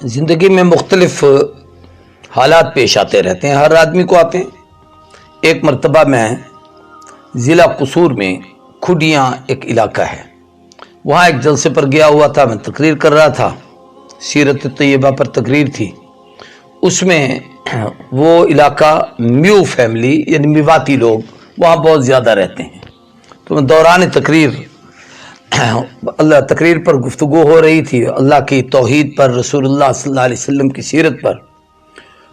ज़िंदगी में मुख्तलिफ हालात पेश आते रहते हैं, हर आदमी को आते हैं। एक मरतबा मैं ज़िला कसूर में खुडियाँ एक इलाका है, वहाँ एक जलसे पर गया हुआ था। मैं तकरीर कर रहा था, सीरत तैयबा पर तकरीर थी। उसमें वो इलाका म्यू फैमिली यानी मिवाती लोग वहाँ बहुत ज़्यादा रहते हैं। तो मैं दौरान तकरीर अल्लाह तकरीर पर गुफ्तगू हो रही थी, अल्लाह की तौहीद पर, रसूलुल्लाह सल्लल्लाहु अलैहि वसल्लम की सीरत पर।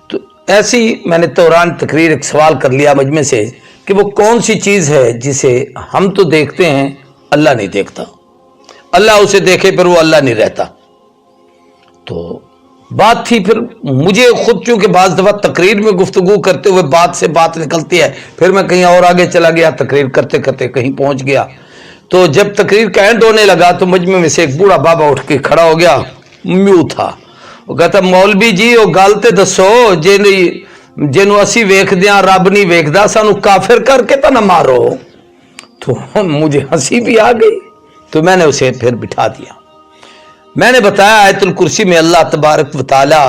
तो ऐसे ही मैंने दौरान तकरीर एक सवाल कर लिया मजमे से कि वो कौन सी चीज़ है जिसे हम तो देखते हैं, अल्लाह नहीं देखता, अल्लाह उसे देखे पर वो अल्लाह नहीं रहता। तो बात थी, फिर मुझे खुद चूंकि बाज़ दफ़ा तकरीर में गुफ्तगू करते हुए बात से बात निकलती है, फिर मैं कहीं और आगे चला गया, तकरीर करते करते कहीं पहुंच गया। तो जब तकरीर का एंड होने लगा तो मजमे में से एक बूढ़ा बाबा उठ के खड़ा हो गया, म्यू था। वो कहता, मौलवी जी वो गल ते दसो जिन्हों असी वेखदे हां रब नहीं वेखदा, सानू काफिर करके तो ना मारो। तो मुझे हंसी भी आ गई, तो मैंने उसे फिर बिठा दिया। मैंने बताया आयतुल कुर्सी में अल्लाह तबारक व तआला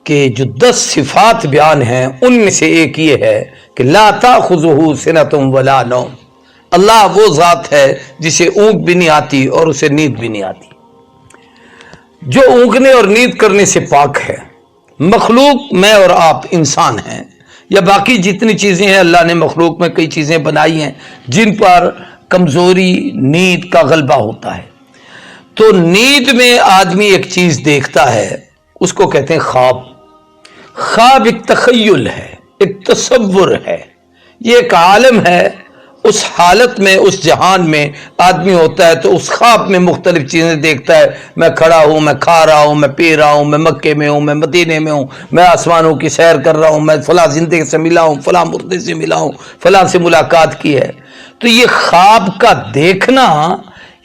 के जो 10 सिफात बयान हैं, उनमें से एक ये है कि ला ताखुज़ुहु सिनतुम वला नौम। अल्लाह वो ज़ात है जिसे ऊँग भी नहीं आती और उसे नींद भी नहीं आती, जो ऊँगने और नींद करने से पाक है। मखलूक मैं और आप इंसान हैं या बाकी जितनी चीज़ें हैं, अल्लाह ने मखलूक में कई चीज़ें बनाई हैं जिन पर कमज़ोरी नींद का गलबा होता है। तो नींद में आदमी एक चीज़ देखता है, उसको कहते हैं ख्वाब। ख्वाब एक तखय्युल है, एक तसव्वुर है, ये एक आलम है। उस हालत में, उस जहान में आदमी होता है तो उस ख्वाब में मुख्तलिफ चीज़ें देखता है। मैं खड़ा हूँ, मैं खा रहा हूँ, मैं पी रहा हूँ, मैं मक्के में हूँ, मैं मदीने में हूँ, मैं आसमानों की सैर कर रहा हूँ, मैं फलां जिंदगी से मिला हूँ, फलां मुर्दे से मिला हूँ, फलां से मुलाकात की है। तो ये ख्वाब का देखना,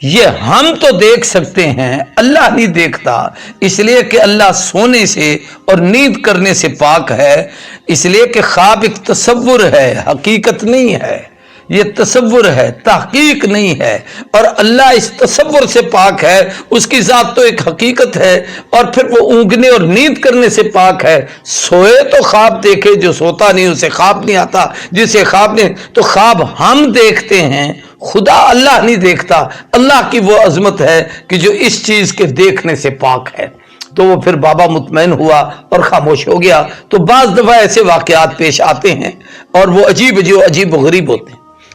ये हम तो देख सकते हैं, अल्लाह नहीं देखता, इसलिए कि अल्लाह सोने से और नींद करने से पाक है। इसलिए कि ख्वाब एक तसव्वुर है, हकीकत नहीं है, ये तसव्वुर है, तहकीक नहीं है। और अल्लाह इस तसव्वुर से पाक है, उसकी ज़ात तो एक हकीकत है। और फिर वो ऊँगने और नींद करने से पाक है। सोए तो ख्वाब देखे, जो सोता नहीं उसे ख्वाब नहीं आता, जिसे ख्वाब नहीं। तो ख्वाब हम देखते हैं, खुदा अल्लाह नहीं देखता। अल्लाह की वो अजमत है कि जो इस चीज़ के देखने से पाक है। तो वो फिर बाबा मुतमईन हुआ और खामोश हो गया। तो बाज़ दफ़ा ऐसे वाक़यात पेश आते हैं और वो अजीब अजीब गरीब होते हैं।